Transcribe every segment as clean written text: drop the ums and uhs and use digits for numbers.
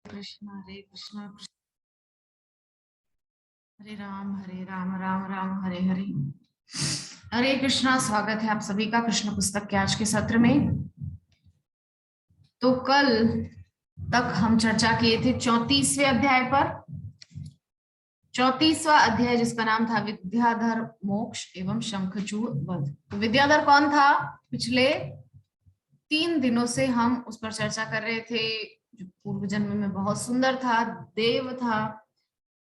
हरे कृष्णा हरे राम राम राम हरे हरे। हरे कृष्णा। स्वागत है आप सभी का कृष्ण पुस्तक के आज के सत्र में। तो कल तक हम चर्चा किए थे 34वें अध्याय पर। 34वां अध्याय जिसका नाम था विद्याधर मोक्ष एवं शंखचूड़ वध। तो विद्याधर कौन था? पिछले 3 दिनों से हम उस पर चर्चा कर रहे थे, जो पूर्व जन्म में बहुत सुंदर था, देव था,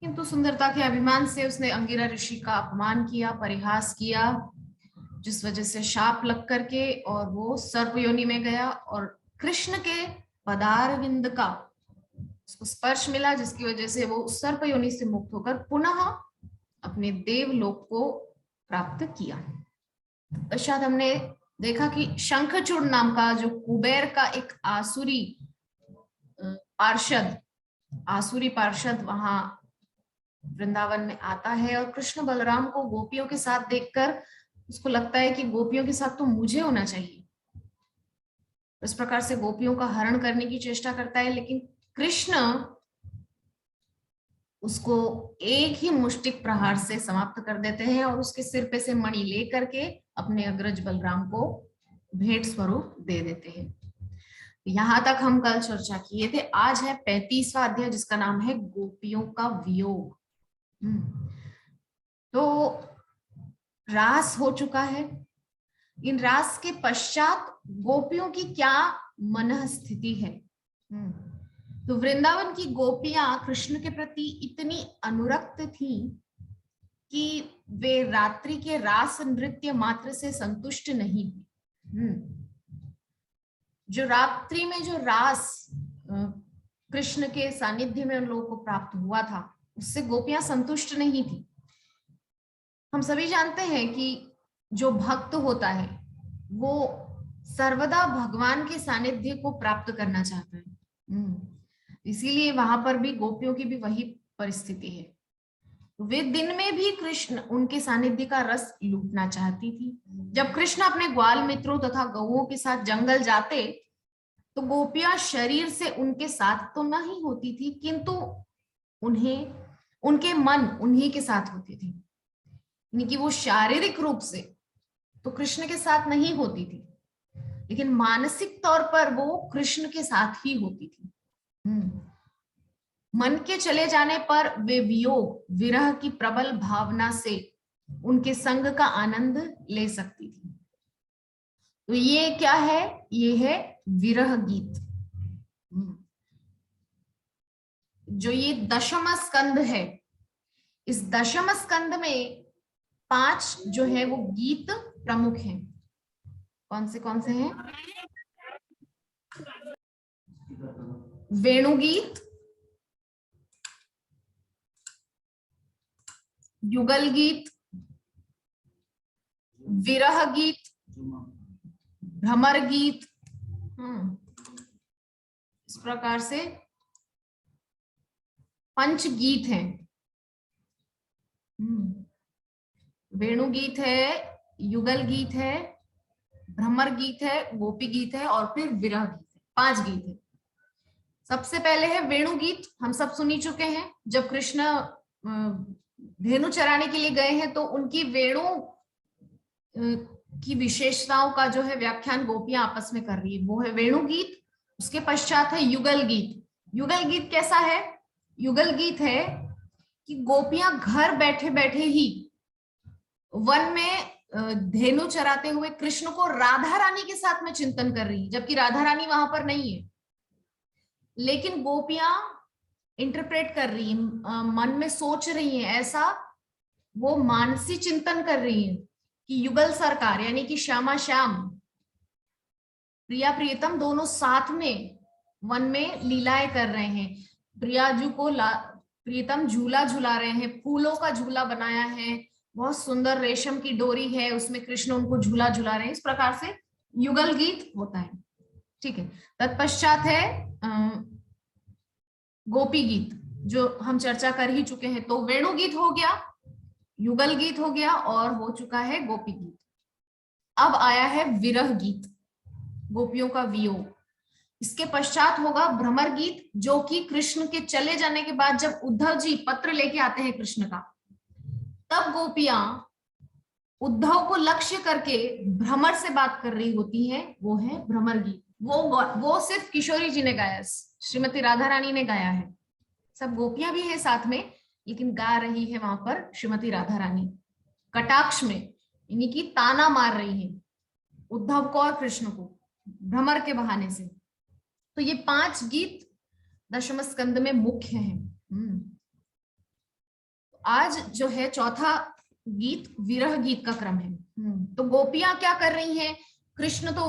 किंतु सुंदरता के अभिमान से उसने अंगिरा ऋषि का अपमान किया, परिहास किया, जिस वजह से शाप लग करके और वो सर्प योनि में गया और कृष्ण के पदारविंद का उसको स्पर्श मिला, जिसकी वजह से वो सर्प योनि से मुक्त होकर पुनः अपने देवलोक को प्राप्त किया। पश्चात हमने देखा कि शंखचूड़ नाम का जो कुबेर का एक आसुरी पार्षद वहां वृंदावन में आता है और कृष्ण बलराम को गोपियों के साथ देखकर उसको लगता है कि गोपियों के साथ तो मुझे होना चाहिए। इस प्रकार से गोपियों का हरण करने की चेष्टा करता है, लेकिन कृष्ण उसको एक ही मुष्टिक प्रहार से समाप्त कर देते हैं और उसके सिर पे से मणि लेकर के अपने अग्रज बलराम को भेंट स्वरूप दे देते हैं। यहां तक हम कल चर्चा किए थे। आज है 35वां अध्याय जिसका नाम है गोपियों का वियोग। तो रास हो चुका है। इन रास के पश्चात गोपियों की क्या मन स्थिति है? तो वृंदावन की गोपियां कृष्ण के प्रति इतनी अनुरक्त थी कि वे रात्रि के रास नृत्य मात्र से संतुष्ट नहीं थी। जो रात्रि में जो रास कृष्ण के सानिध्य में उन लोगों को प्राप्त हुआ था, उससे गोपियां संतुष्ट नहीं थी। हम सभी जानते हैं कि जो भक्त होता है वो सर्वदा भगवान के सानिध्य को प्राप्त करना चाहता है। इसीलिए वहां पर भी गोपियों की भी वही परिस्थिति है। वे दिन में भी कृष्ण उनके सानिध्य का रस लूटना चाहती थी। जब कृष्ण अपने ग्वाल मित्रों तथा गौओं के साथ जंगल जाते तो गोपियां शरीर से उनके साथ तो नहीं होती थी, किंतु उनके मन उन्हीं के साथ होते थे। यानी कि वो शारीरिक रूप से तो कृष्ण के साथ नहीं होती थी, लेकिन मानसिक तौर पर वो कृष्ण के साथ ही होती थी। मन के चले जाने पर वे वियोग विरह की प्रबल भावना से उनके संग का आनंद ले सकती थी। तो ये क्या है? ये है विरह गीत। जो ये दशम स्कंद है, इस दशम स्कंद में 5 जो है वो गीत प्रमुख हैं। कौन से हैं? वेणुगीत, युगल गीत, विरह गीत, भ्रमर गीत। इस प्रकार से 5 गीत हैं। वेणु गीत है, युगल गीत है, भ्रमर गीत है, गोपी गीत है और फिर विरह गीत है। 5 गीत है। सबसे पहले है वेणु गीत। हम सब सुनी चुके हैं। जब कृष्ण धेनु चराने के लिए गए हैं तो उनकी वेणु की विशेषताओं का जो है व्याख्यान गोपियां आपस में कर रही है, वो है वेणु गीत। उसके पश्चात है युगल गीत। युगल गीत कैसा है? युगल गीत है कि गोपियां घर बैठे बैठे ही वन में धेनु चराते हुए कृष्ण को राधा रानी के साथ में चिंतन कर रही है, जबकि राधा रानी वहां पर नहीं है, लेकिन गोपियां इंटरप्रेट कर रही है, मन में सोच रही है, ऐसा वो मानसी चिंतन कर रही है कि युगल सरकार यानी कि श्यामा श्याम, प्रिया प्रियतम दोनों साथ में वन में लीलाएं कर रहे हैं। प्रियाजू को प्रियतम झूला झूला रहे हैं, फूलों का झूला बनाया है, बहुत सुंदर रेशम की डोरी है, उसमें कृष्ण उनको झूला झूला रहे हैं। इस प्रकार से युगल गीत होता है। ठीक है। तत्पश्चात है गोपी गीत, जो हम चर्चा कर ही चुके हैं। तो वेणु गीत हो गया, युगल गीत हो गया और हो चुका है गोपी गीत। अब आया है विरह गीत, गोपियों का वियोग। इसके पश्चात होगा भ्रमर गीत, जो कि कृष्ण के चले जाने के बाद जब उद्धव जी पत्र लेके आते हैं कृष्ण का, तब गोपियां उद्धव को लक्ष्य करके भ्रमर से बात कर रही होती है, वो है भ्रमर गीत। वो सिर्फ किशोरी जी ने गाया, श्रीमती राधा रानी ने गाया है। सब गोपियां भी है साथ में, लेकिन गा रही है वहां पर श्रीमती राधा रानी, कटाक्ष में, यानी कि ताना मार रही है उद्धव को और कृष्ण को भ्रमर के बहाने से। तो ये 5 गीत दशम स्कंद में मुख्य हैं। आज जो है चौथा गीत विरह गीत का क्रम है। तो गोपियां क्या कर रही हैं? कृष्ण तो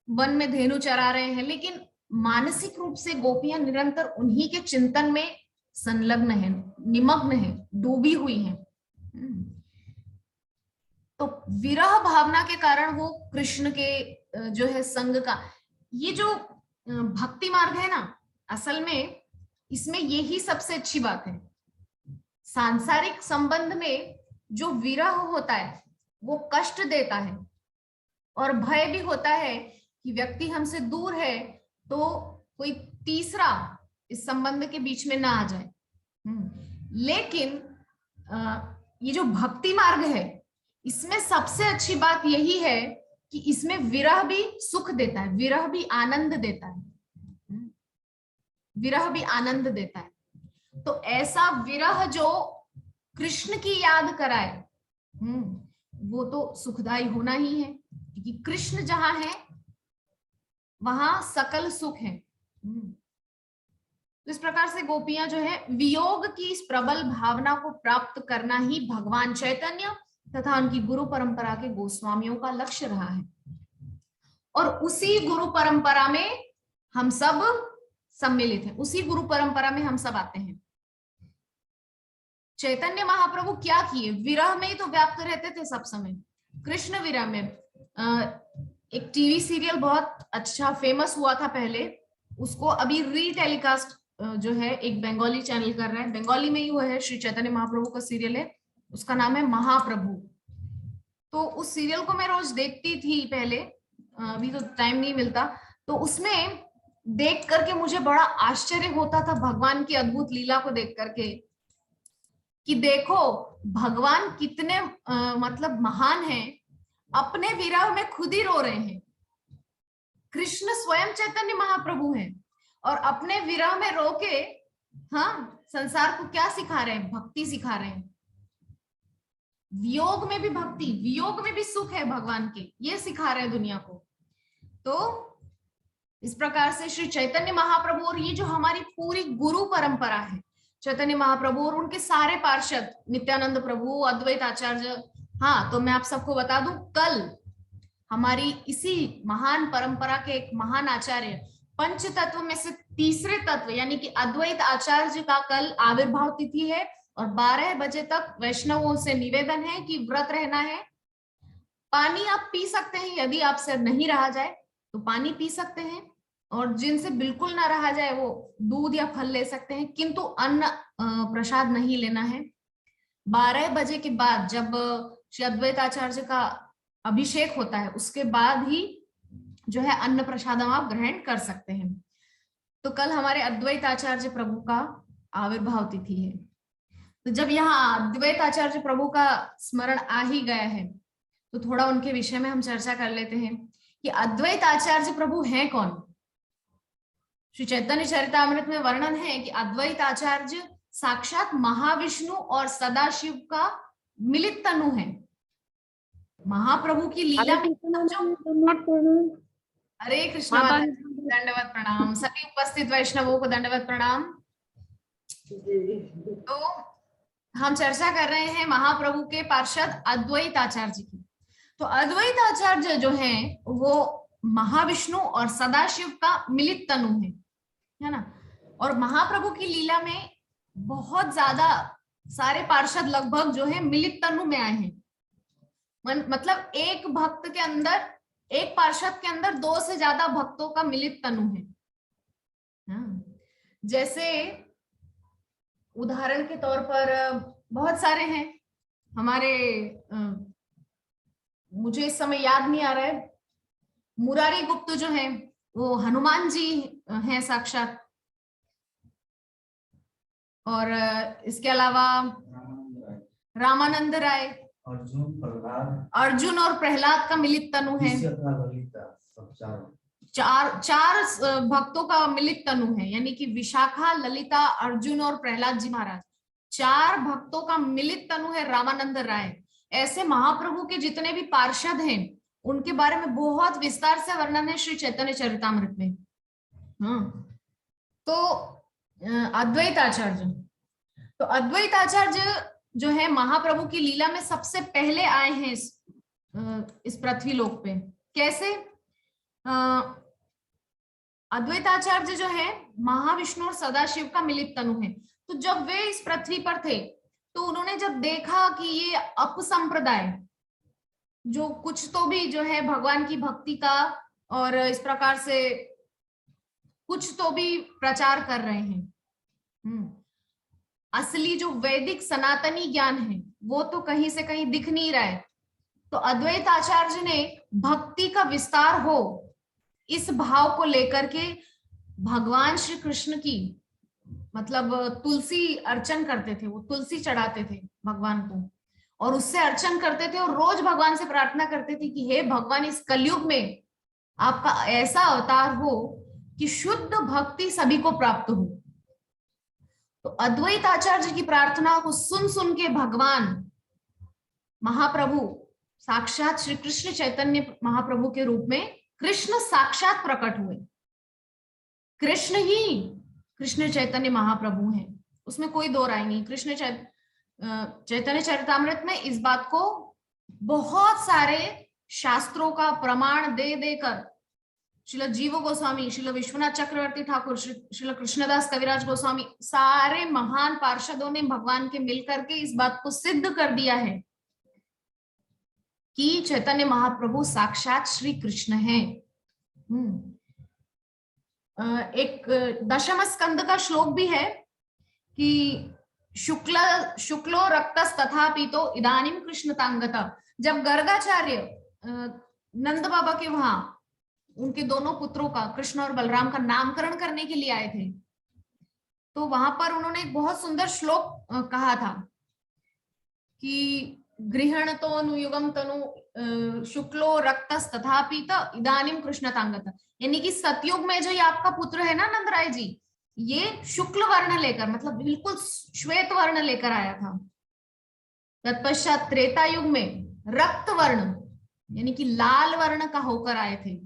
वन में धेनु चरा रहे हैं, लेकिन मानसिक रूप से गोपियां निरंतर उन्हीं के चिंतन में संलग्न है, निमग्न है, डूबी हुई हैं। तो विरह भावना के कारण वो कृष्ण के जो है संग का, ये जो भक्ति मार्ग है ना, असल में इसमें यही सबसे अच्छी बात है। सांसारिक संबंध में जो विरह होता है वो कष्ट देता है, और भय भी होता है कि व्यक्ति हमसे दूर है तो कोई तीसरा इस संबंध के बीच में ना आ जाए। लेकिन ये जो भक्ति मार्ग है, इसमें सबसे अच्छी बात यही है कि इसमें विरह भी सुख देता है, विरह भी आनंद देता है, विरह भी आनंद देता है। तो ऐसा विरह जो कृष्ण की याद कराए, वो तो सुखदायी होना ही है, क्योंकि कृष्ण जहां है वहां सकल सुख है। तो इस प्रकार से गोपियां जो है वियोग की इस प्रबल भावना को प्राप्त करना ही भगवान चैतन्य तथा उनकी गुरु परंपरा के गोस्वामियों का लक्ष्य रहा है, और उसी गुरु परंपरा में हम सब सम्मिलित हैं, उसी गुरु परंपरा में हम सब आते हैं। चैतन्य महाप्रभु क्या किए? विरह में ही तो व्याप्त रहते थे सब समय। कृष्ण विरह में एक टीवी सीरियल बहुत अच्छा फेमस हुआ था पहले, उसको अभी रीटेलीकास्ट जो है एक बंगाली चैनल कर रहा है, बंगाली में ही वो है, श्री चैतन्य महाप्रभु का सीरियल है, उसका नाम है महाप्रभु। तो उस सीरियल को मैं रोज देखती थी पहले, अभी तो टाइम नहीं मिलता। तो उसमें देख करके मुझे बड़ा आश्चर्य होता था भगवान की अद्भुत लीला को देख करके, कि देखो भगवान कितने मतलब महान हैं, अपने विरह में खुद ही रो रहे हैं। कृष्ण स्वयं चैतन्य महाप्रभु हैं और अपने विरह में रो के संसार को क्या सिखा रहे हैं? भक्ति सिखा रहे हैं। वियोग में भी भक्ति, वियोग में भी सुख है भगवान के, ये सिखा रहे हैं दुनिया को। तो इस प्रकार से श्री चैतन्य महाप्रभु और ये जो हमारी पूरी गुरु परंपरा है, चैतन्य महाप्रभु और उनके सारे पार्षद, नित्यानंद प्रभु, अद्वैत आचार्य। तो मैं आप सबको बता दूं, कल हमारी इसी महान परंपरा के एक महान आचार्य, पंच तत्व में से तीसरे तत्व यानी कि अद्वैत आचार्य का कल आविर्भाव तिथि है, और 12 बजे तक वैष्णवों से निवेदन है कि व्रत रहना है। पानी आप पी सकते हैं, यदि आपसे नहीं रहा जाए तो पानी पी सकते हैं, और जिनसे बिल्कुल ना रहा जाए वो दूध या फल ले सकते हैं, किंतु अन्न प्रसाद नहीं लेना है। 12 बजे के बाद जब श्री अद्वैत आचार्य का अभिषेक होता है, उसके बाद ही जो है अन्न प्रसाद आप ग्रहण कर सकते हैं। तो कल हमारे अद्वैत आचार्य प्रभु का आविर्भाव तिथि है। तो जब यहाँ अद्वैत आचार्य प्रभु का स्मरण आ ही गया है, तो थोड़ा उनके विषय में हम चर्चा कर लेते हैं कि अद्वैत आचार्य प्रभु हैं कौन। श्री चैतन्य चरितामृत में वर्णन है कि अद्वैत आचार्य साक्षात महाविष्णु और सदाशिव का मिलित तनु है। महाप्रभु की लीला में हरे कृष्ण, दंडवत प्रणाम। सभी उपस्थित वैष्णवों को दंडवत प्रणाम। तो हम चर्चा कर रहे हैं महाप्रभु के पार्षद अद्वैत आचार्य की। तो अद्वैत आचार्य जो है वो महाविष्णु और सदाशिव का मिलित तनु है ना। और महाप्रभु की लीला में बहुत ज्यादा सारे पार्षद लगभग जो है मिलित तनु में आए हैं। मतलब एक भक्त के अंदर, एक पार्षद के अंदर 2 से ज्यादा भक्तों का मिलित तनु है। जैसे उदाहरण के तौर पर बहुत सारे हैं हमारे, मुझे इस समय याद नहीं आ रहा है, मुरारी गुप्त जो है वो हनुमान जी हैं साक्षात। और इसके अलावा रामानंद राय, अर्जुन और प्रहलाद का मिलित तनु है। चार भक्तों का मिलित तनु है, यानी कि विशाखा, ललिता, अर्जुन और प्रहलाद जी महाराज, 4 भक्तों का मिलित तनु है रामानंद राय। ऐसे महाप्रभु के जितने भी पार्षद हैं उनके बारे में बहुत विस्तार से वर्णन है श्री चैतन्य चरितामृत में। तो अद्वैत आचार्य, तो अद्वैत आचार्य जो है महाप्रभु की लीला में सबसे पहले आए हैं इस पृथ्वी लोक पे। कैसे? अद्वैत आचार्य जो है महाविष्णु और सदाशिव का मिलित तनु है। तो जब वे इस पृथ्वी पर थे तो उन्होंने जब देखा कि ये अपसंप्रदाय जो कुछ तो भी जो है भगवान की भक्ति का और इस प्रकार से कुछ तो भी प्रचार कर रहे हैं, असली जो वैदिक सनातनी ज्ञान है वो तो कहीं से कहीं दिख नहीं रहा है। तो अद्वैत आचार्य ने भक्ति का विस्तार हो इस भाव को लेकर के भगवान श्री कृष्ण की मतलब तुलसी अर्चन करते थे, वो तुलसी चढ़ाते थे भगवान को और उससे अर्चन करते थे और रोज भगवान से प्रार्थना करते थे कि हे भगवान, इस कलयुग में आपका ऐसा अवतार हो कि शुद्ध भक्ति सभी को प्राप्त हो। तो अद्वैत आचार्य की प्रार्थना को सुन सुन के भगवान महाप्रभु साक्षात श्री कृष्ण चैतन्य महाप्रभु के रूप में कृष्ण साक्षात प्रकट हुए। कृष्ण ही कृष्ण चैतन्य महाप्रभु हैं, उसमें कोई दो राय नहीं। कृष्ण चैतन्य चरितामृत में इस बात को बहुत सारे शास्त्रों का प्रमाण दे देकर श्रील जीव गोस्वामी, श्रील विश्वनाथ चक्रवर्ती ठाकुर, श्रील कृष्णदास कविराज गोस्वामी, सारे महान पार्षदों ने भगवान के मिलकर के इस बात को सिद्ध कर दिया है कि चैतन्य महाप्रभु साक्षात श्री कृष्ण हैं। एक दशम स्कंद का श्लोक भी है कि शुक्लो रक्तस तथापितो इदानीम कृष्ण तांगता। जब गर्गाचार्य नंद बाबा के वहां उनके दोनों पुत्रों का, कृष्ण और बलराम का नामकरण करने के लिए आए थे, तो वहां पर उन्होंने एक बहुत सुंदर श्लोक कहा था कि गृहण तो अनुयुगम तनु शुक्लो रक्तस तथापित इदानीम कृष्ण तांगत। यानी कि सतयुग में जो ये आपका पुत्र है ना नंदराय जी, ये शुक्ल वर्ण लेकर मतलब बिल्कुल श्वेत वर्ण लेकर आया था। तत्पश्चात त्रेता युग में रक्त वर्ण यानी कि लाल वर्ण का होकर आए थे।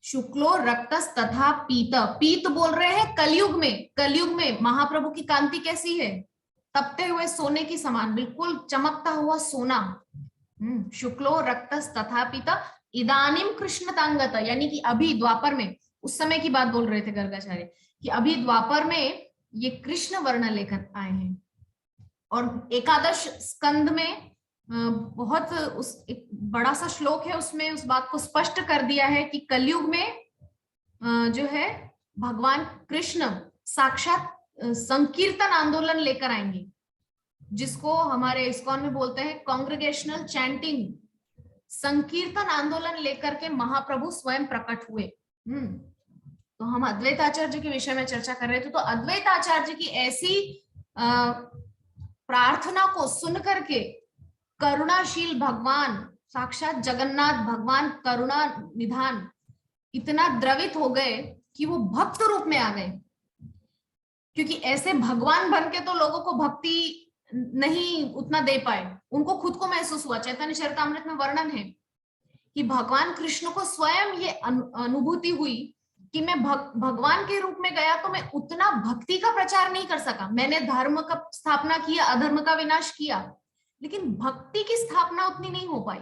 शुक्लो रक्तस तथा पीत, पीत बोल रहे हैं कलयुग में। कलयुग में महाप्रभु की कांति कैसी है? तपते हुए सोने की समान, बिल्कुल चमकता हुआ सोना। शुक्लो रक्तस तथा पीत इदानीम कृष्ण तांगत, यानी कि अभी द्वापर में, उस समय की बात बोल रहे थे गर्गाचार्य कि अभी द्वापर में ये कृष्ण वर्ण लेकर आए हैं। और एकादश स्कंद में बहुत एक बड़ा सा श्लोक है, उसमें उस बात को स्पष्ट कर दिया है कि कलयुग में जो है भगवान कृष्ण साक्षात संकीर्तन आंदोलन लेकर आएंगे, जिसको हमारे इस्कॉन में बोलते हैं कांग्रेगेशनल चैंटिंग। संकीर्तन आंदोलन लेकर के महाप्रभु स्वयं प्रकट हुए। तो हम अद्वैत आचार्य के विषय में चर्चा कर रहे थे। तो अद्वैत आचार्य की ऐसी प्रार्थना को सुन करके करुणाशील भगवान साक्षात जगन्नाथ भगवान करुणा निधान इतना द्रवित हो गए कि वो भक्त रूप में आ गए। क्योंकि ऐसे भगवान बन के तो लोगों को भक्ति नहीं उतना दे पाए, उनको खुद को महसूस हुआ। चैतन्य चरितामृत में वर्णन है कि भगवान कृष्ण को स्वयं ये अनुभूति हुई कि मैं भगवान के रूप में गया तो मैं उतना भक्ति का प्रचार नहीं कर सका। मैंने धर्म का स्थापना किया, अधर्म का विनाश किया, लेकिन भक्ति की स्थापना उतनी नहीं हो पाई।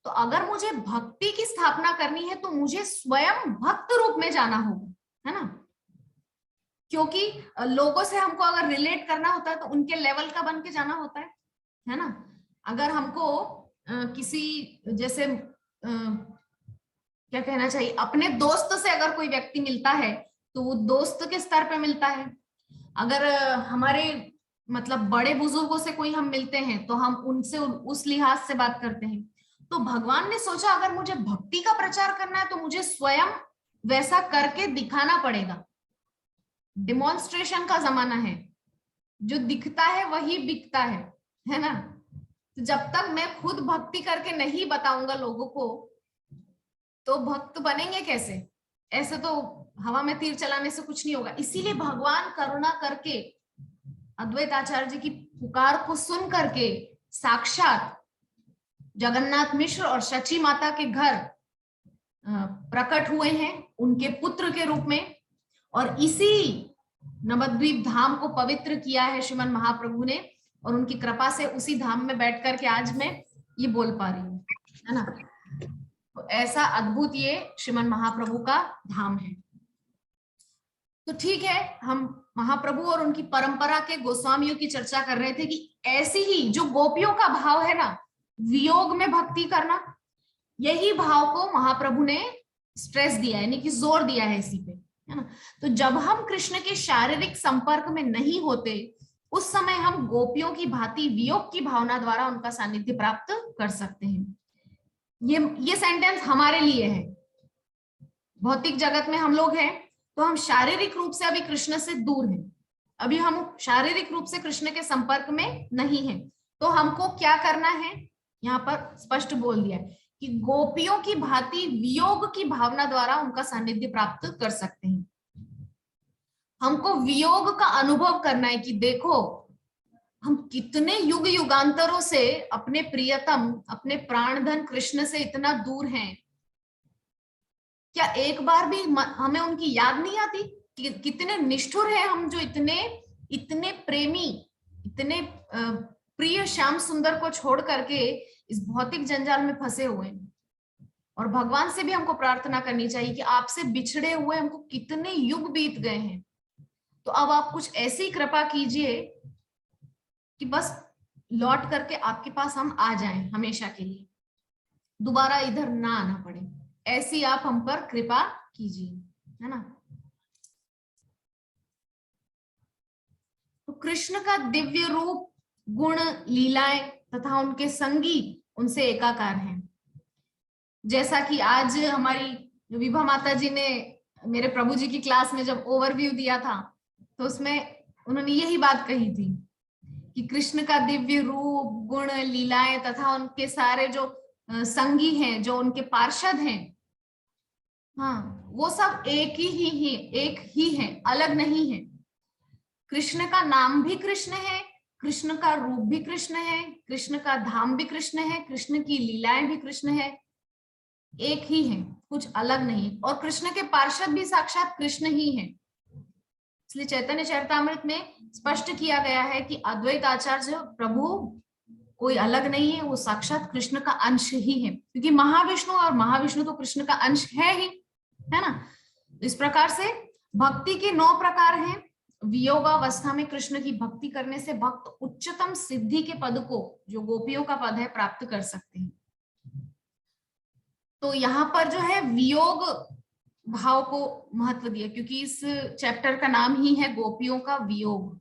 तो अगर मुझे भक्ति की स्थापना करनी है तो मुझे स्वयं भक्त रूप में जाना होगा, है ना। क्योंकि लोगों से हमको अगर रिलेट करना होता है तो उनके लेवल का बन के जाना होता है ना। अगर हमको किसी जैसे क्या कहना चाहिए, अपने दोस्त से अगर कोई व्यक्ति मिलता है तो वो दोस्त के स्तर पे मिलता है। अगर हमारे मतलब बड़े बुजुर्गों से कोई हम मिलते हैं तो हम उनसे उस लिहाज से बात करते हैं। तो भगवान ने सोचा अगर मुझे भक्ति का प्रचार करना है तो मुझे स्वयं वैसा करके दिखाना पड़ेगा। डिमॉन्स्ट्रेशन का जमाना है, जो दिखता है वही बिकता है ना। तो जब तक मैं खुद भक्ति करके नहीं बताऊंगा लोगों को, तो भक्त बनेंगे कैसे? ऐसे तो हवा में तीर चलाने से कुछ नहीं होगा। इसीलिए भगवान करुणा करके अद्वैत आचार्य जी की पुकार को सुन करके साक्षात जगन्नाथ मिश्र और शची माता के घर प्रकट हुए हैं उनके पुत्र के रूप में, और इसी नवद्वीप धाम को पवित्र किया है श्रीमन महाप्रभु ने, और उनकी कृपा से उसी धाम में बैठ करके आज मैं ये बोल पा रही हूँ, है ना। तो ऐसा अद्भुत ये श्रीमन महाप्रभु का धाम है। तो ठीक है, हम महाप्रभु और उनकी परंपरा के गोस्वामियों की चर्चा कर रहे थे कि ऐसी ही जो गोपियों का भाव है ना, वियोग में भक्ति करना, यही भाव को महाप्रभु ने स्ट्रेस दिया है, यानी कि जोर दिया है इसी पे, है ना। तो जब हम कृष्ण के शारीरिक संपर्क में नहीं होते, उस समय हम गोपियों की भांति वियोग की भावना द्वारा उनका सानिध्य प्राप्त कर सकते हैं। ये सेंटेंस हमारे लिए है। भौतिक जगत में हम लोग हैं, तो हम शारीरिक रूप से अभी कृष्ण से दूर हैं, अभी हम शारीरिक रूप से कृष्ण के संपर्क में नहीं हैं। तो हमको क्या करना है, यहाँ पर स्पष्ट बोल दिया है कि गोपियों की भांति वियोग की भावना द्वारा उनका सानिध्य प्राप्त कर सकते हैं। हमको वियोग का अनुभव करना है कि देखो, हम कितने युग युगांतरों से अपने प्रियतम, अपने प्राणधन कृष्ण से इतना दूर हैं। क्या एक बार भी हमें उनकी याद नहीं आती कि कितने निष्ठुर हैं हम, जो इतने प्रेमी, इतने प्रिय श्याम सुंदर को छोड़ करके इस भौतिक जंजाल में फंसे हुए हैं। और भगवान से भी हमको प्रार्थना करनी चाहिए कि आपसे बिछड़े हुए हमको कितने युग बीत गए हैं, तो अब आप कुछ ऐसी कृपा कीजिए कि बस लौट करके आपके पास हम आ जाएं हमेशा के लिए, दोबारा इधर ना आना पड़े, ऐसी आप हम पर कृपा कीजिए, है ना। तो कृष्ण का दिव्य रूप, गुण, लीलाएं तथा उनके संगी उनसे एकाकार हैं। जैसा कि आज हमारी विभा माता जी ने मेरे प्रभु जी की क्लास में जब ओवरव्यू दिया था, तो उसमें उन्होंने यही बात कही थी कि कृष्ण का दिव्य रूप, गुण, लीलाएं तथा उनके सारे जो संगी हैं, जो उनके पार्षद हैं, हाँ, वो सब एक ही है, अलग नहीं है। कृष्ण का नाम भी कृष्ण है, कृष्ण का रूप भी कृष्ण है, कृष्ण का धाम भी कृष्ण है, कृष्ण की लीलाएं भी कृष्ण है, एक ही है, कुछ अलग नहीं। और कृष्ण के पार्षद भी साक्षात कृष्ण ही है। इसलिए चैतन्य चरितामृत में स्पष्ट किया गया है कि अद्वैत आचार्य प्रभु कोई अलग नहीं है, वो साक्षात कृष्ण का अंश ही है, क्योंकि महाविष्णु और महाविष्णु तो कृष्ण का अंश है ही, है ना। इस प्रकार से भक्ति के 9 प्रकार हैं। वियोगावस्था में कृष्ण की भक्ति करने से भक्त उच्चतम सिद्धि के पद को, जो गोपियों का पद है, प्राप्त कर सकते हैं। तो यहाँ पर जो है वियोग भाव को महत्व दिया, क्योंकि इस चैप्टर का नाम ही है गोपियों का वियोग,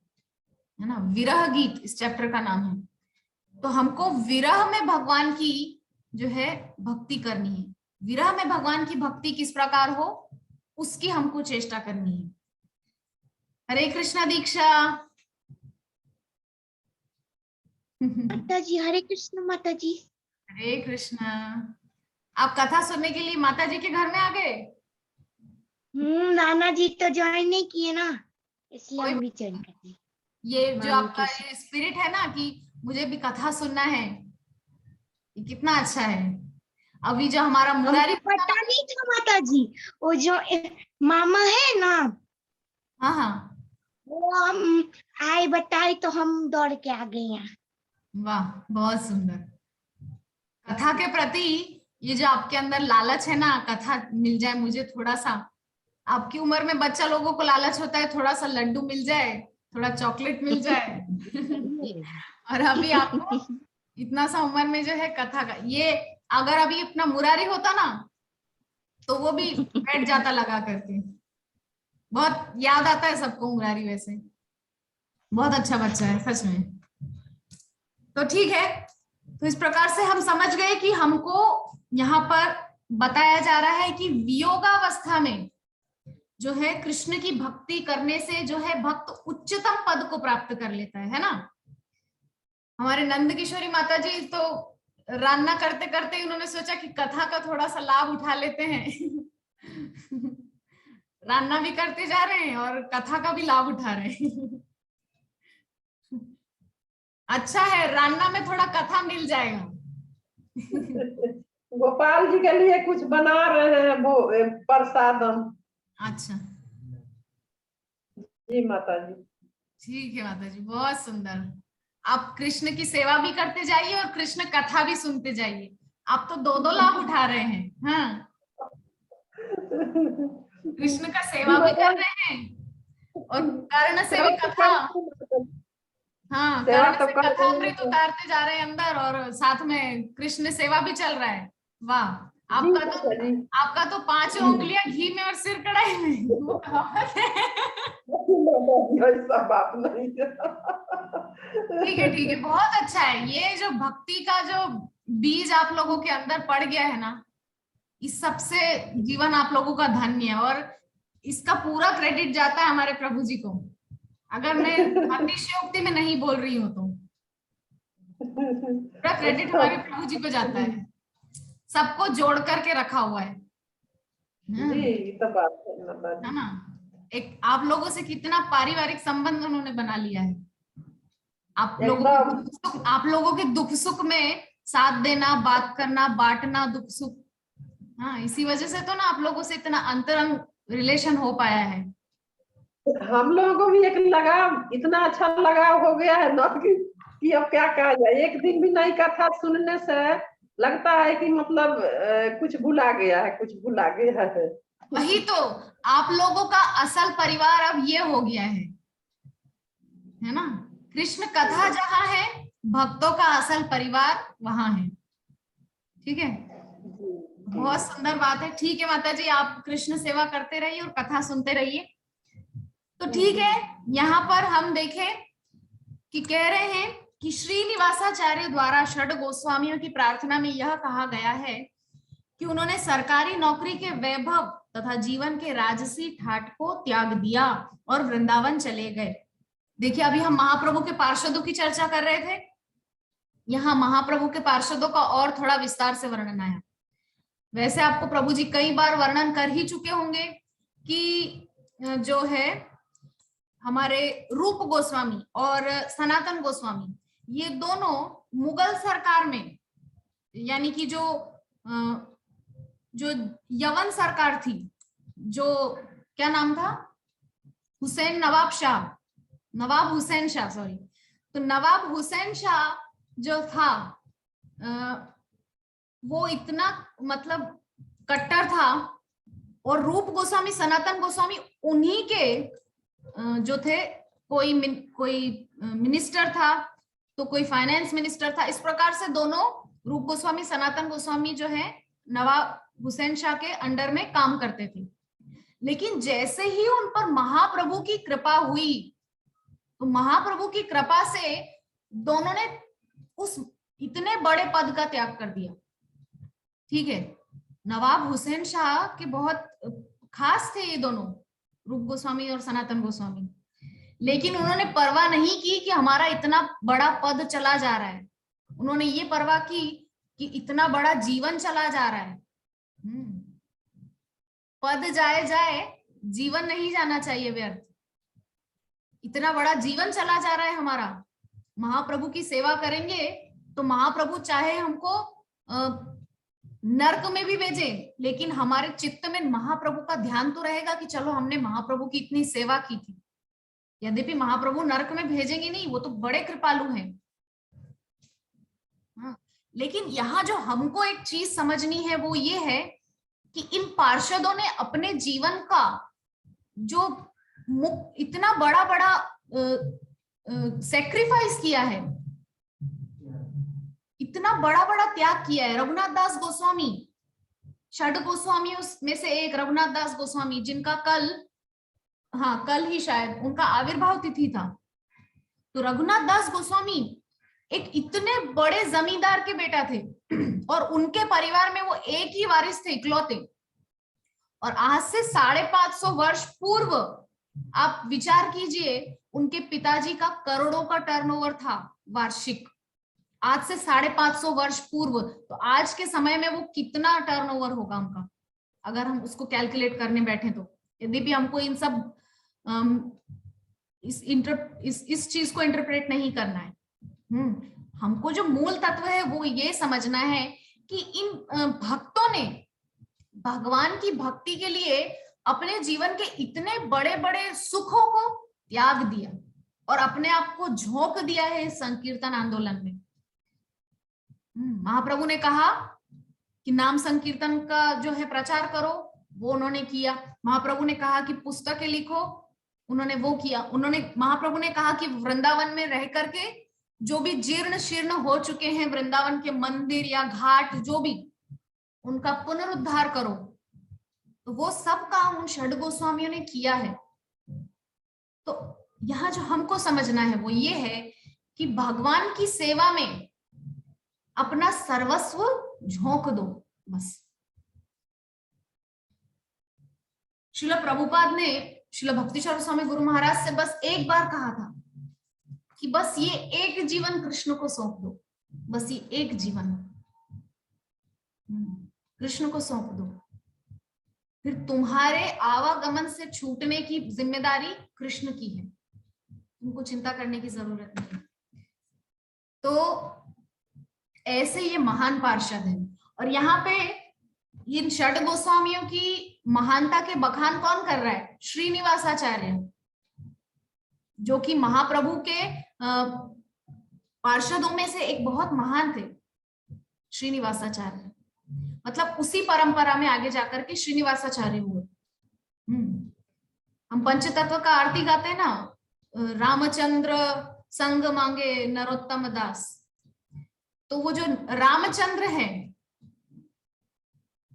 है ना। विरह गीत इस चैप्टर का नाम है। तो हमको विरह में भगवान की जो है भक्ति करनी है। विरह में भगवान की भक्ति किस प्रकार हो, उसकी हमको चेष्टा करनी है। हरे कृष्णा दीक्षा। माता जी, हरे कृष्ण माता जी। हरे कृष्णा। आप कथा सुनने के लिए माता जी के घर में आ गए? नाना जी तो ज्वाइन नहीं किए ना, इसलिए हम भी ज्वाइन करते हैं। ये जो आपका ये स्पिरिट है ना कि मुझे भी कथा सुनना है, ये कितना अच्छा है। अभी जो हमारा मुरारी, पता नहीं था माता जी, वो जो मामा है ना, हाँ हाँ, वो हम आए बताए तो हम दौड़ के आ गए यहाँ। वाह, बहुत सुंदर। कथा के प्रति ये जो आपके अंदर लालच है ना, कथा मिल जाए मुझे थोड़ा सा। आपकी उम्र में बच्चा लोगों को लालच होता है थोड़ा सा लड्डू मिल जाए, थोड़ा चॉकलेट मिल जाए और अभी आपको इतना सा उम्र में जो है कथा का ये, अगर अभी अपना मुरारी होता ना, तो वो भी बैठ जाता लगा करके। बहुत याद आता है सबको मुरारी, वैसे बहुत अच्छा बच्चा है सच में। तो ठीक है, तो इस प्रकार से हम समझ गए कि हमको यहाँ पर बताया जा रहा है कि वियोगावस्था में जो है कृष्ण की भक्ति करने से जो है भक्त उच्चतम पद को प्राप्त कर लेता है ना। हमारे नंद किशोरी माता जी तो रान्ना करते करते उन्होंने सोचा कि कथा का थोड़ा सा लाभ उठा लेते हैं रान्ना भी करते जा रहे हैं और कथा का भी लाभ उठा रहे हैं अच्छा है, रान्ना में थोड़ा कथा मिल जाएगा गोपाल जी के लिए कुछ बना रहे हैं वो प्रसादम। अच्छा जी माता जी। ठीक है माता जी, बहुत सुंदर। आप कृष्ण की सेवा भी करते जाइए और कृष्ण कथा भी सुनते जाइए, आप तो दो दो लाभ उठा रहे हैं। हाँ, कृष्ण का सेवा भी कर रहे हैं और कर्ण से भी कथा, हाँ सेवा कर्ण तो से कर कथा रहे अमृत हैं। उतारते जा रहे हैं अंदर और साथ में कृष्ण सेवा भी चल रहा है। वाह, जी माता जी। आपका तो 5 उंगलियां घी में और सिर कढ़ाई में वो कहावत है ऐसा बात नहीं ठीक है, बहुत अच्छा है। ये जो भक्ति का जो बीज आप लोगों के अंदर पड़ गया है ना, इस सबसे जीवन आप लोगों का धन्य है और इसका पूरा क्रेडिट जाता है हमारे प्रभु जी को, अगर मैं अतिशयोक्ति में नहीं बोल रही हूँ तो पूरा क्रेडिट हमारे प्रभु जी को जाता है, सबको जोड़ करके रखा हुआ है। जी तो बात है माता जी। है ना, एक आप लोगों से कितना पारिवारिक संबंध उन्होंने बना लिया है। एकदम आप लोगों के दुख सुख में साथ देना, बात करना, बांटना दुख सुख। हाँ, इसी वजह से तो ना आप लोगों से इतना अंतरंग रिलेशन हो पाया है। हम लोगों को भी एक लगाव, इतना अच्छा लगाव हो गया है ना कि अब क्या कहा जाए। एक दिन भी नई कथा सुनने से लगता है कि मतलब कुछ भुला गया है, कुछ भुला गया है। वही तो, आप लोगों का असल परिवार अब ये हो गया है ना। कृष्ण कथा जहां है, भक्तों का असल परिवार वहां है। ठीक है, बहुत सुंदर बात है। ठीक है माता जी, आप कृष्ण सेवा करते रहिए और कथा सुनते रहिए। तो ठीक है, यहाँ पर हम देखें कि कह रहे हैं कि श्रीनिवासाचार्य द्वारा षड गोस्वामियों की प्रार्थना में यह कहा गया है कि उन्होंने सरकारी नौकरी के वैभव तथा जीवन के राजसी ठाट को त्याग दिया और वृंदावन चले गए। देखिए, अभी हम महाप्रभु के पार्षदों की चर्चा कर रहे थे, यहाँ महाप्रभु के पार्षदों का और थोड़ा विस्तार से वर्णन आया। वैसे आपको प्रभु जी कई बार वर्णन कर ही चुके होंगे कि जो है हमारे रूप गोस्वामी और सनातन गोस्वामी, ये दोनों मुगल सरकार में, यानी कि जो यवन सरकार थी, जो क्या नाम था, नवाब हुसैन शाह सॉरी, तो नवाब हुसैन शाह जो था वो इतना मतलब कट्टर था, और रूप गोस्वामी सनातन गोस्वामी उन्हीं के जो थे, कोई मिनिस्टर था तो कोई फाइनेंस मिनिस्टर था। इस प्रकार से दोनों रूप गोस्वामी सनातन गोस्वामी जो है नवाब हुसैन शाह के अंडर में काम करते थे। लेकिन जैसे ही उन पर महाप्रभु की कृपा हुई, तो महाप्रभु की कृपा से दोनों ने उस इतने बड़े पद का त्याग कर दिया। ठीक है, नवाब हुसैन शाह के बहुत खास थे ये दोनों, रूप गोस्वामी और सनातन गोस्वामी, लेकिन उन्होंने परवाह नहीं की कि हमारा इतना बड़ा पद चला जा रहा है। उन्होंने ये परवाह की कि इतना बड़ा जीवन चला जा रहा है। पद जाए जाए, जीवन नहीं जाना चाहिए व्यर्थ। इतना बड़ा जीवन चला जा रहा है हमारा, महाप्रभु की सेवा करेंगे तो महाप्रभु चाहे हमको नरक में भी भेजे, लेकिन हमारे चित्त में महाप्रभु का ध्यान तो रहेगा कि चलो हमने महाप्रभु की इतनी सेवा की थी। यद्यपि महाप्रभु नरक में भेजेंगे नहीं, वो तो बड़े कृपालु हैं। हाँ, लेकिन यहाँ जो हमको एक चीज समझनी है वो ये है कि इन पार्षदों ने अपने जीवन का जो इतना बड़ा बड़ा सेक्रीफाइस किया है, इतना बड़ा बड़ा त्याग किया है। रघुनाथ दास गोस्वामी, षड गोस्वामी में से एक रघुनाथ दास गोस्वामी, जिनका कल ही शायद उनका आविर्भाव तिथि था। तो रघुनाथ दास गोस्वामी एक इतने बड़े जमींदार के बेटा थे और उनके परिवार में वो एक ही वारिस थे, इकलौते। और आज से 550 वर्ष पूर्व आप विचार कीजिए, उनके पिताजी का करोड़ों का टर्नओवर था वार्षिक। आज से 550 वर्ष पूर्व, तो आज के समय में वो कितना टर्नओवर होगा उनका, अगर हम उसको कैलकुलेट करने बैठे तो। यद्यपि हमको इन सब इस चीज को इंटरप्रेट नहीं करना है। हमको जो मूल तत्व है वो ये समझना है कि इन भक्तों ने भगवान की भक्ति के लिए अपने जीवन के इतने बड़े बड़े सुखों को त्याग दिया और अपने आप को झोंक दिया है इस संकीर्तन आंदोलन में। महाप्रभु ने कहा कि नाम संकीर्तन का जो है प्रचार करो, वो उन्होंने किया। महाप्रभु ने कहा कि पुस्तकें लिखो, उन्होंने वो किया। महाप्रभु ने कहा कि वृंदावन में रह करके जो भी जीर्ण शीर्ण हो चुके हैं वृंदावन के मंदिर या घाट जो भी, उनका पुनरुद्धार करो। तो वो सब काम उन षड गोस्वामियों ने किया है। तो यहाँ जो हमको समझना है वो ये है कि भगवान की सेवा में अपना सर्वस्व झोंक दो बस। श्रील प्रभुपाद ने श्रील भक्ति स्वरूप स्वामी गुरु महाराज से बस एक बार कहा था कि बस ये एक जीवन कृष्ण को सौंप दो, बस ये एक जीवन कृष्ण को सौंप दो, फिर तुम्हारे आवागमन से छूटने की जिम्मेदारी कृष्ण की है, तुमको चिंता करने की जरूरत नहीं। तो ऐसे ये महान पार्षद है। और यहाँ पे इन षड गोस्वामियों की महानता के बखान कौन कर रहा है? श्रीनिवासाचार्य, जो कि महाप्रभु के पार्षदों में से एक बहुत महान थे। श्रीनिवासाचार्य मतलब उसी परंपरा में आगे जाकर के श्रीनिवासाचार्य हुए। हम पंचतत्व का आरती गाते हैं ना, रामचंद्र संग मांगे नरोत्तम दास। तो वो जो रामचंद्र है,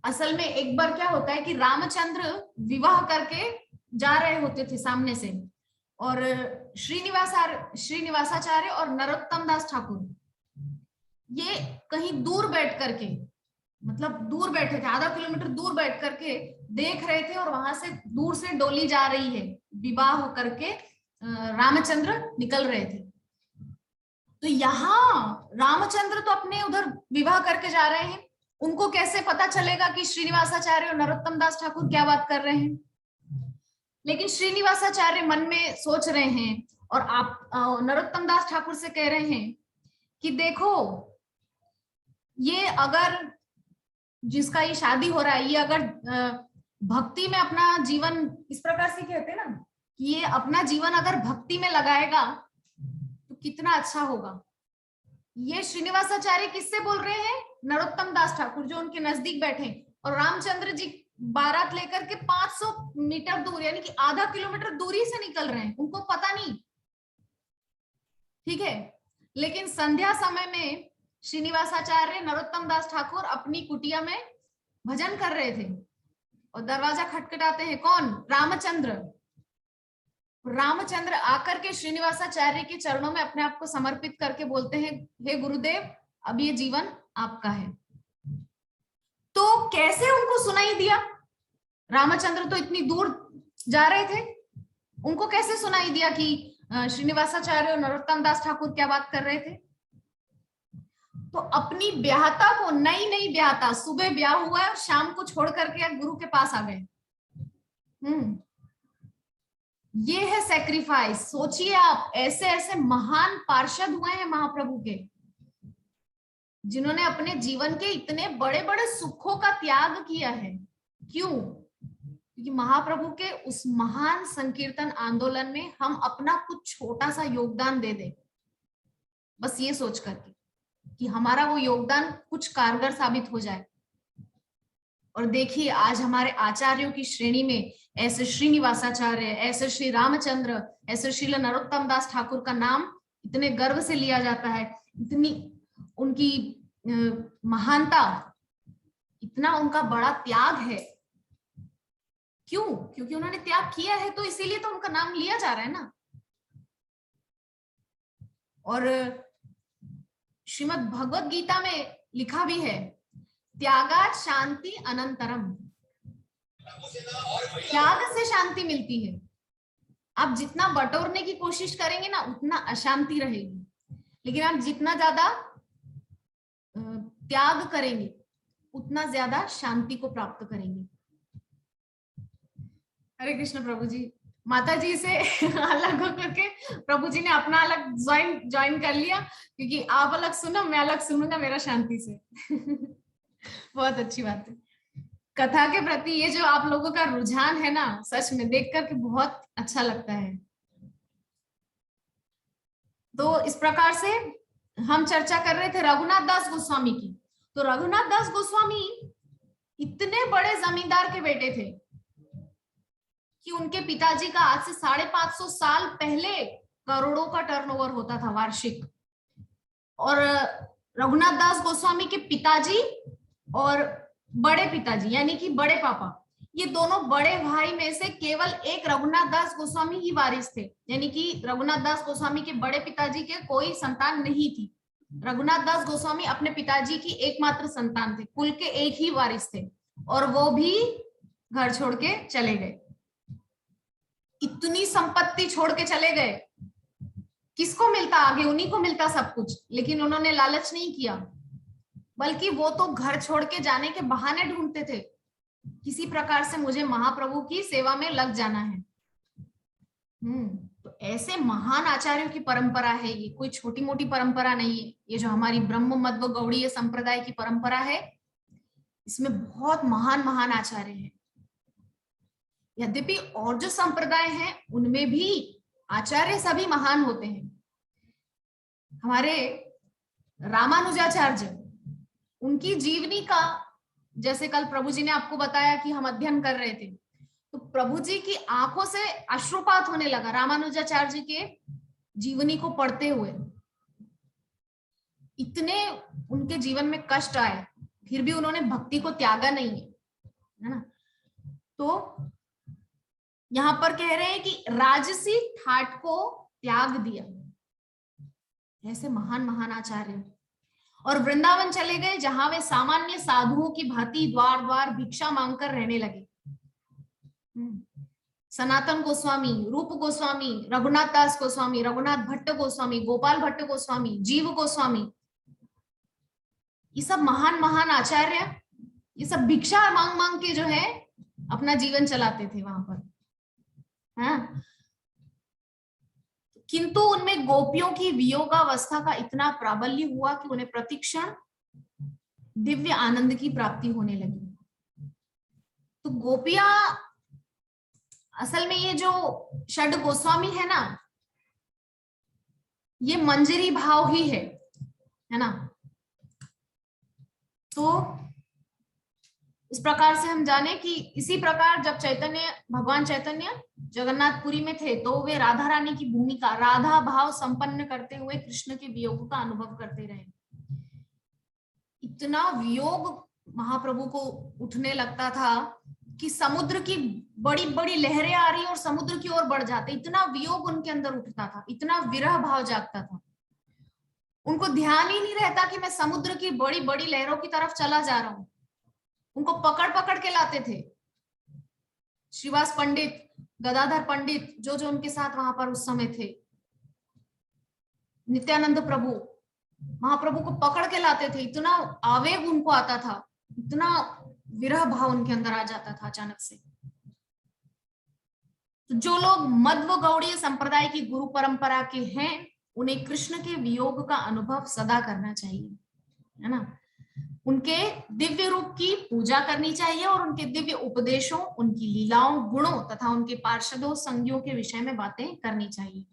असल में एक बार क्या होता है कि रामचंद्र विवाह करके जा रहे होते थे सामने से, और श्रीनिवासाचार्य और नरोत्तम दास ठाकुर ये कहीं दूर बैठ करके, मतलब दूर बैठे थे, आधा किलोमीटर दूर बैठ करके देख रहे थे, और वहां से दूर से डोली जा रही है, विवाह करके रामचंद्र निकल रहे थे। तो यहाँ रामचंद्र तो अपने उधर विवाह करके जा रहे हैं, उनको कैसे पता चलेगा कि श्रीनिवासाचार्य और नरोत्तम दास ठाकुर क्या बात कर रहे हैं? लेकिन श्रीनिवासाचार्य मन में सोच रहे हैं और आप नरोत्तम दास ठाकुर से कह रहे हैं कि देखो, ये अगर जिसका ये शादी हो रहा है, ये अगर भक्ति में अपना जीवन, इस प्रकार से कहते हैं ना कि ये अपना जीवन अगर भक्ति में लगाएगा तो कितना अच्छा होगा। ये श्रीनिवासाचार्य किससे बोल रहे हैं? नरोत्तम दास ठाकुर, जो उनके नजदीक बैठे, और रामचंद्र जी बारात लेकर के 500 मीटर दूर, यानी कि आधा किलोमीटर दूरी से निकल रहे हैं, उनको पता नहीं, ठीक है। लेकिन संध्या समय में श्रीनिवासाचार्य नरोत्तम दास ठाकुर अपनी कुटिया में भजन कर रहे थे, और दरवाजा खटखटाते हैं कौन? रामचंद्र। रामचंद्र आकर के श्रीनिवासाचार्य के चरणों में अपने आप को समर्पित करके बोलते हैं, हे गुरुदेव, अब ये जीवन आपका है। तो कैसे उनको सुनाई दिया? रामचंद्र तो इतनी दूर जा रहे थे, उनको कैसे सुनाई दिया कि श्रीनिवासाचार्य और नरोत्तम दास ठाकुर क्या बात कर रहे थे? तो अपनी ब्याहता को, नई ब्याहता, सुबह ब्याह हुआ है और शाम को छोड़ करके गुरु के पास आ गए। ये है सैक्रिफाइस। सोचिए आप, ऐसे ऐसे महान पार्षद हुए हैं महाप्रभु के, जिन्होंने अपने जीवन के इतने बड़े बड़े सुखों का त्याग किया है। क्यों? क्योंकि महाप्रभु के उस महान संकीर्तन आंदोलन में हम अपना कुछ छोटा सा योगदान दे दें, बस ये सोच करके कि हमारा वो योगदान कुछ कारगर साबित हो जाए। और देखिए, आज हमारे आचार्यों की श्रेणी में ऐसे श्रीनिवासाचार्य, ऐसे श्री रामचंद्र, ऐसे श्रील नरोत्तम दास ठाकुर का नाम इतने गर्व से लिया जाता है, इतनी उनकी महानता, इतना उनका बड़ा त्याग है। क्यों? क्योंकि उन्होंने त्याग किया है, तो इसीलिए तो उनका नाम लिया जा रहा है ना। और श्रीमद् भगवत गीता में लिखा भी है, त्यागात शांति अनंतरम। त्याग से शांति मिलती है। आप जितना बटोरने की कोशिश करेंगे ना, उतना अशांति रहेगी, लेकिन आप जितना ज्यादा त्याग करेंगे उतना ज्यादा शांति को प्राप्त करेंगे। हरे कृष्ण प्रभु जी। माता जी से अलग होकर के प्रभु जी ने अपना अलग ज्वाइन कर लिया, क्योंकि आप अलग सुनो, मैं अलग सुनूंगा मेरा शांति से। बहुत अच्छी बात है। कथा के प्रति ये जो आप लोगों का रुझान है ना, सच में देख करके बहुत अच्छा लगता है। तो इस प्रकार से हम चर्चा कर रहे थे रघुनाथ दास गोस्वामी की। तो रघुनाथ दास गोस्वामी इतने बड़े जमींदार के बेटे थे कि उनके पिताजी का आज से 550 साल पहले करोड़ों का टर्नओवर होता था वार्षिक। और रघुनाथ दास गोस्वामी के पिताजी और बड़े पिताजी यानी कि बड़े पापा, ये दोनों बड़े भाई में से केवल एक रघुनाथ दास गोस्वामी ही वारिस थे, यानी कि रघुनाथ दास गोस्वामी के बड़े पिताजी के कोई संतान नहीं थी। रघुनाथ दास गोस्वामी अपने पिताजी की एकमात्र संतान थे, कुल के एक ही वारिस थे, और वो भी घर छोड़ के चले गए। इतनी संपत्ति छोड़ के चले गए, किसको मिलता आगे? उन्हीं को मिलता सब कुछ, लेकिन उन्होंने लालच नहीं किया, बल्कि वो तो घर छोड़ के जाने के बहाने ढूंढते थे, किसी प्रकार से मुझे महाप्रभु की सेवा में लग जाना है। तो ऐसे महान आचार्यों की परंपरा है ये, कोई छोटी मोटी परंपरा नहीं है। ये जो हमारी ब्रह्म मध्व गौड़ीय संप्रदाय की परंपरा है, इसमें बहुत महान महान आचार्य हैं। यद्यपि और जो संप्रदाय हैं उनमें भी आचार्य सभी महान होते हैं। हमारे रामानुजाचार्य, उनकी जीवनी का, जैसे कल प्रभु जी ने आपको बताया कि हम अध्ययन कर रहे थे, तो प्रभु जी की आंखों से अश्रुपात होने लगा रामानुजाचार्य के जीवनी को पढ़ते हुए। इतने उनके जीवन में कष्ट आए, फिर भी उन्होंने भक्ति को त्यागा नहीं है ना। तो यहां पर कह रहे हैं कि राजसी ठाट को त्याग दिया। ऐसे महान महान आचार्य, और वृंदावन चले गए, जहां वे सामान्य साधुओं की भांति द्वार द्वार भिक्षा मांगकर रहने लगे। सनातन गोस्वामी, रूप गोस्वामी, रघुनाथ दास गोस्वामी, रघुनाथ भट्ट गोस्वामी, गोपाल भट्ट गोस्वामी, जीव गोस्वामी, ये सब महान महान आचार्य, ये सब भिक्षा मांग मांग के जो है अपना जीवन चलाते थे वहां पर। हाँ, किंतु उनमें गोपियों की वियोगावस्था का इतना प्राबल्य हुआ कि उन्हें प्रतिक्षण दिव्य आनंद की प्राप्ति होने लगी। तो गोपियां, असल में ये जो षड गोस्वामी है ना, ये मंजरी भाव ही है ना। तो इस प्रकार से हम जाने कि इसी प्रकार जब भगवान चैतन्य जगन्नाथपुरी में थे, तो वे राधा रानी की भूमिका, राधा भाव संपन्न करते हुए कृष्ण के वियोग का अनुभव करते रहे। इतना वियोग महाप्रभु को उठने लगता था कि समुद्र की बड़ी बड़ी लहरें आ रही और समुद्र की ओर बढ़ जाते। इतना वियोग उनके अंदर उठता था, इतना विरह भाव जागता था। उनको ध्यान ही नहीं रहता कि मैं समुद्र की बड़ी बड़ी लहरों की तरफ चला जा रहा हूं। उनको पकड़ पकड़ के लाते थे श्रीवास पंडित, गदाधर पंडित, जो जो उनके साथ वहां पर उस समय थे, नित्यानंद प्रभु, महाप्रभु को पकड़ के लाते थे। इतना आवेग उनको आता था, इतना विरह भाव उनके अंदर आ जाता था अचानक से। तो जो लोग मध्व गौड़ीय संप्रदाय की गुरु परंपरा के हैं, उन्हें कृष्ण के वियोग का अनुभव सदा करना चाहिए, है ना। उनके दिव्य रूप की पूजा करनी चाहिए और उनके दिव्य उपदेशों, उनकी लीलाओं, गुणों तथा उनके पार्षदों, संगियों के विषय में बातें करनी चाहिए।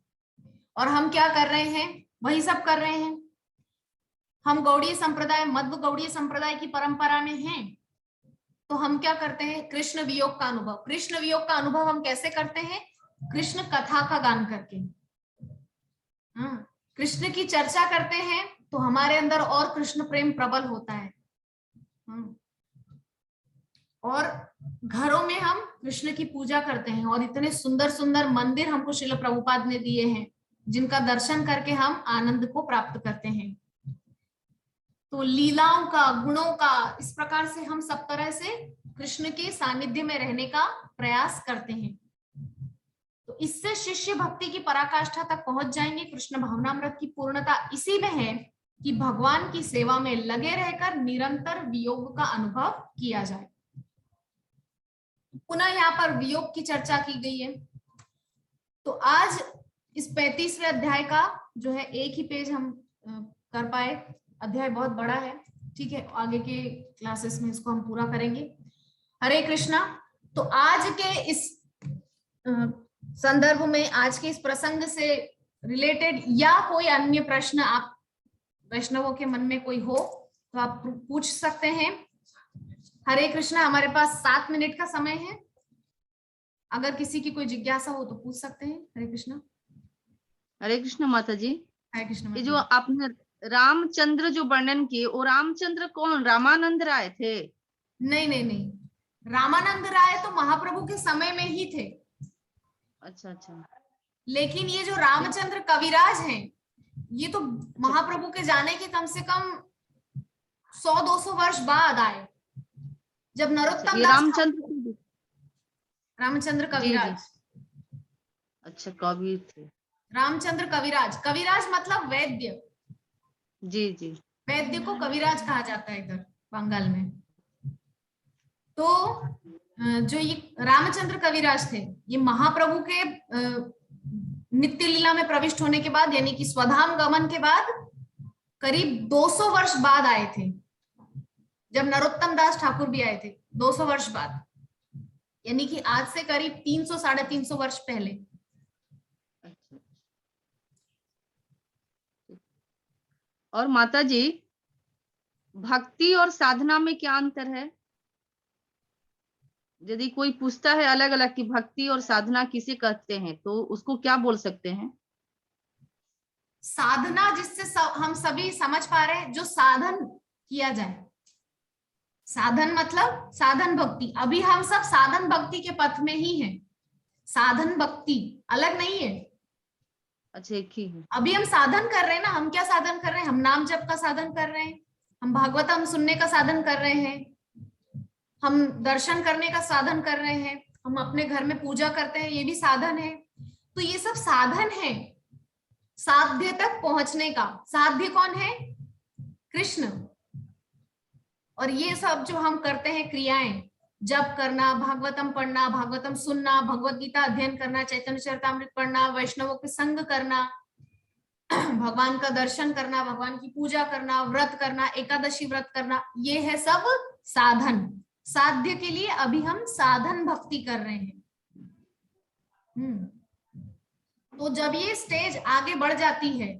और हम क्या कर रहे हैं? वही सब कर रहे हैं। हम गौड़ीय संप्रदाय, मध्व गौड़ीय संप्रदाय की परंपरा में हैं, तो हम क्या करते हैं? कृष्ण वियोग का अनुभव। कृष्ण वियोग का अनुभव हम कैसे करते हैं? कृष्ण कथा का गान करके। कृष्ण की चर्चा करते हैं तो हमारे अंदर और कृष्ण प्रेम प्रबल होता है। और घरों में हम कृष्ण की पूजा करते हैं, और इतने सुंदर सुंदर मंदिर हमको श्रील प्रभुपाद ने दिए हैं, जिनका दर्शन करके हम आनंद को प्राप्त करते हैं। तो लीलाओं का, गुणों का, इस प्रकार से हम सब तरह से कृष्ण के सानिध्य में रहने का प्रयास करते हैं। तो इससे शिष्य भक्ति की पराकाष्ठा तक पहुंच जाएंगे। कृष्ण भावनामृत की पूर्णता इसी में है कि भगवान की सेवा में लगे रहकर निरंतर वियोग का अनुभव किया जाए। पुनः यहाँ पर वियोग की चर्चा की गई है। तो आज इस 35वें अध्याय का जो है एक ही पेज हम कर पाए। अध्याय बहुत बड़ा है, ठीक है, आगे के क्लासेस में इसको हम पूरा करेंगे। हरे कृष्णा। तो आज के इस संदर्भ में, आज के इस प्रसंग से रिलेटेड या कोई अन्य प्रश्न आप वैष्णवों के मन में कोई हो तो आप पूछ सकते हैं। हरे कृष्णा। हमारे पास 7 मिनट का समय है, अगर किसी की कोई जिज्ञासा हो तो पूछ सकते हैं। हरे कृष्णा। हरे कृष्ण माता जी। हरे कृष्ण। ये जो आपने रामचंद्र जो वर्णन किए, वो रामचंद्र कौन, रामानंद राय थे? नहीं नहीं नहीं, रामानंद राय तो महाप्रभु के समय में ही थे। अच्छा अच्छा। लेकिन ये जो रामचंद्र कविराज हैं, ये तो महाप्रभु के जाने के कम से कम 100-200 वर्ष बाद आए, जब नरोत्तम ये दास रामचंद्र जी कविराज। जी। अच्छा, कवि थे। रामचंद्र कविराज, कविराज मतलब वैद्य। जी जी। वैद्य को कविराज कहा जाता है इधर बंगाल में। तो जो ये रामचंद्र कविराज थे, ये महाप्रभु के नित्य लीला में प्रविष्ट होने के बाद, यानी कि स्वधाम गमन के बाद करीब 200 वर्ष बाद आए थे, जब नरोत्तम दास ठाकुर भी आए थे 200 वर्ष बाद, यानी कि आज से करीब 300-350 वर्ष पहले। अच्छा। और माता जी, भक्ति और साधना में क्या अंतर है? यदि कोई पूछता है अलग अलग कि भक्ति और साधना किसे कहते हैं, तो उसको क्या बोल सकते हैं? साधना जिससे हम सभी समझ पा रहे हैं, जो साधन किया जाए। साधन मतलब साधन भक्ति। अभी हम सब साधन भक्ति के पथ में ही हैं। साधन भक्ति अलग नहीं है। अच्छा, एक ही है। अभी हम साधन कर रहे हैं ना। हम क्या साधन कर रहे हैं? हम नाम जप का साधन कर रहे हैं, हम भागवतम सुनने का साधन कर रहे हैं, हम दर्शन करने का साधन कर रहे हैं, हम अपने घर में पूजा करते हैं, ये भी साधन है। तो ये सब साधन है साध्य तक पहुंचने का। साध्य कौन है? कृष्ण। और ये सब जो हम करते हैं क्रियाएं, जप करना, भागवतम पढ़ना, भागवतम सुनना, भगवत गीता अध्ययन करना, चैतन्य चरितामृत पढ़ना, वैष्णवों के संग करना, भगवान का दर्शन करना, भगवान की पूजा करना, व्रत करना, एकादशी व्रत करना, ये है सब साधन। साध्य के लिए अभी हम साधन भक्ति कर रहे हैं। तो जब ये स्टेज आगे बढ़ जाती है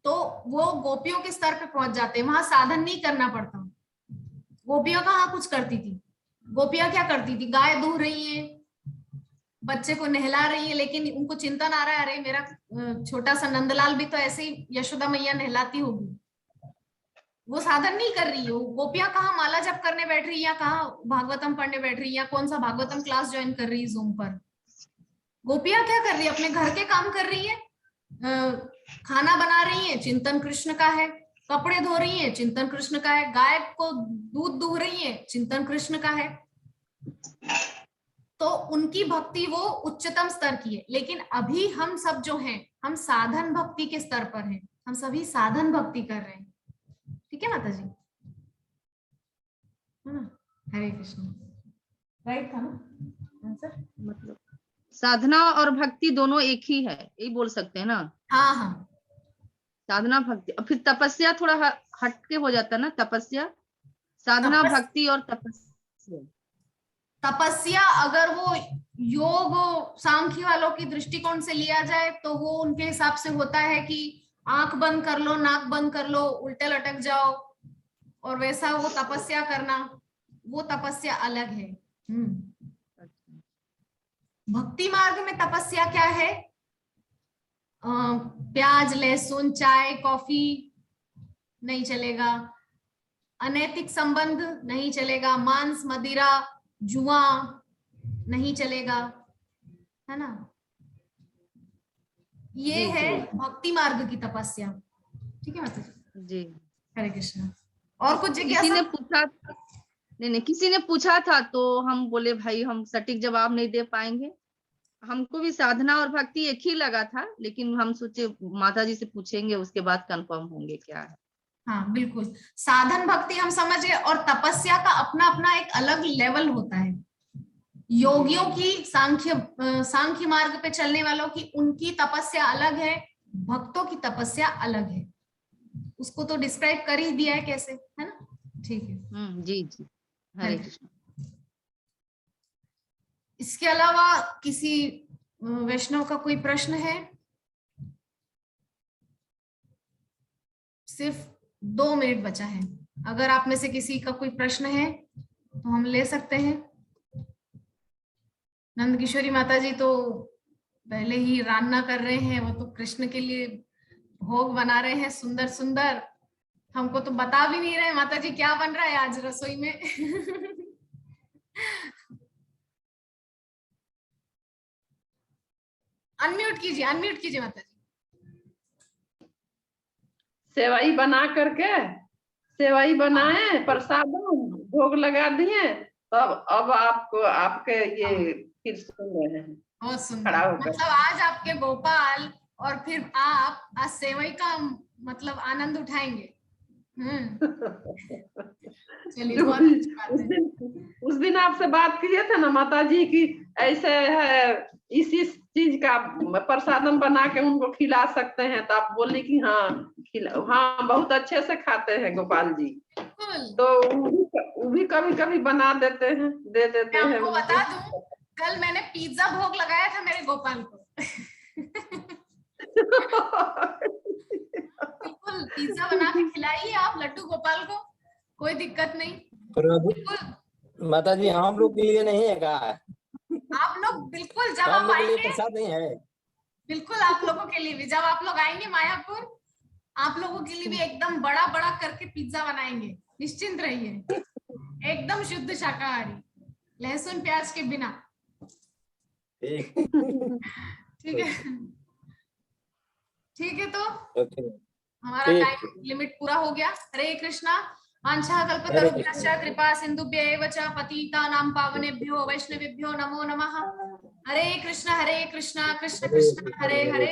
तो वो गोपियों के स्तर पे पहुंच जाते हैं, वहां साधन नहीं करना पड़ता। गोपियां कहाँ कुछ करती थी? गोपियां क्या करती थी? गाय दूह रही है, बच्चे को नहला रही है, लेकिन उनको चिंतन आ रहा है, अरे मेरा छोटा सा नंदलाल भी तो ऐसे ही यशोदा मैया नहलाती होगी। वो साधन नहीं कर रही है। गोपियां कहाँ माला जप करने बैठ रही है, या कहाँ भागवतम पढ़ने बैठ रही है, या कौन सा भागवतम क्लास ज्वाइन कर रही है जूम पर। गोपियां क्या कर रही है? अपने घर के काम कर रही है, खाना बना रही है, चिंतन कृष्ण का है, कपड़े धो रही है, चिंतन कृष्ण का है, गाय को दूध दूह रही है, चिंतन कृष्ण का है। तो उनकी भक्ति वो उच्चतम स्तर की है। लेकिन अभी हम सब जो हैं, हम साधन भक्ति के स्तर पर हैं। हम सभी साधन भक्ति कर रहे हैं। ठीक है माता जी? हरे कृष्ण। राइट था ना आंसर? मतलब साधना और भक्ति दोनों एक ही है, यही बोल सकते हैं ना? हाँ हाँ। साधना भक्ति, और फिर तपस्या थोड़ा हटके हो जाता है ना। तपस्या, साधना भक्ति और तपस्या। तपस्या अगर वो योग सांख्य वालों की दृष्टिकोण से लिया जाए तो वो उनके हिसाब से होता है कि आंख बंद कर लो, नाक बंद कर लो, उल्टे लटक जाओ, और वैसा वो तपस्या करना, वो तपस्या अलग है। भक्ति मार्ग में तपस्या क्या है? प्याज, लहसुन, चाय, कॉफी नहीं चलेगा, अनैतिक संबंध नहीं चलेगा, मांस, मदिरा, जुआ नहीं चलेगा, है ना? ये है भक्ति मार्ग की तपस्या। ठीक है माता जी? जी। हरे कृष्ण। और कुछ किसी ने जिज्ञासा? पूछा, नहीं, किसी ने पूछा था तो हम बोले भाई हम सटीक जवाब नहीं दे पाएंगे। हमको भी साधना और भक्ति एक ही लगा था, लेकिन हम सोचे माता जी से पूछेंगे, उसके बाद कंफर्म होंगे क्या है। हाँ बिल्कुल, साधन भक्ति हम समझ गए, और तपस्या का अपना अपना एक अलग लेवल होता है। योगियों की, सांख्य मार्ग पे चलने वालों की, उनकी तपस्या अलग है, भक्तों की तपस्या अलग है। उसको तो डिस्क्राइब कर ही दिया है कैसे, है ना? ठीक है। जी जी, हरे कृष्ण। इसके अलावा किसी वैष्णव का कोई प्रश्न है? सिर्फ 2 मिनट बचा है। अगर आप में से किसी का कोई प्रश्न है तो हम ले सकते हैं। नंद किशोरी माता जी तो पहले ही रान्ना कर रहे हैं, वो तो कृष्ण के लिए भोग बना रहे हैं सुंदर सुंदर। हमको तो बता भी नहीं रहे माता जी क्या बन रहा है आज रसोई में। अनम्यूट कीजिए माता जी। सेवई बना करके, सेवई बनाए, प्रसाद भोग लगा दिए, तब अब आपको आपके ये फिर सुन रहे हैं बहुत सुंदर। खड़ा होकर। मतलब आज आपके गोपाल और फिर आप आज सेवई का मतलब आनंद उठाएंगे। चलिए, बहुत अच्छी बात है। उस दिन आपसे बात किए थे ना माता जी की, ऐसे है इसी चीज का प्रसादम बना के उनको खिला सकते हैं, तो आप बोली कि हाँ हाँ बहुत अच्छे से खाते हैं गोपाल जी। तो वो भी कभी कभी बना देते हैं, दे देते हैं। आपको बता दूं, कल मैंने पिज्जा भोग लगाया था मेरे गोपाल को। बिल्कुल, पिज्जा बना के खिलाइए आप लड्डू गोपाल को, कोई दिक्कत नहीं। प्रभु माता जी हम लोग के लिए नहीं है क्या? आप लोग बिल्कुल जब हम आप लोग के लिए आएंगे, प्रसाद नहीं है? बिल्कुल आप लोगों के लिए भी, जब आप लोग आएंगे मायापुर, आप लोगों के लिए भी एकदम बड़ा बड़ा करके पिज्जा बनाएंगे। निश्चिंत रहिए, एकदम शुद्ध शाकाहारी, लहसुन प्याज के बिना। ठीक है, ठीक है। तो हमारा टाइम लिमिट पूरा हो गया। हरे कृष्णा। वाञ्छा कल्पतरुभ्यश्च कृपा सिन्धुभ्य एव च पतितानां पावनेभ्यो वैष्णवेभ्यो नमो नमः। हरे कृष्ण कृष्ण कृष्ण हरे हरे,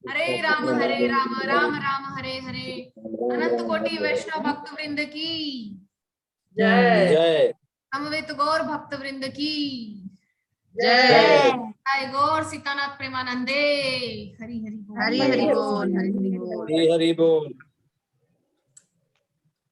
हरे राम राम राम हरे हरे। अनंत कोटि वैष्णव भक्त वृंद की जय। समवेत गौर भक्त वृंद की जय। जय गौर सीतानाथ प्रेमानंदे। हरि हरि बोल। हरि हरि बोल, हरि हरि बोल। हरि हरि बोल।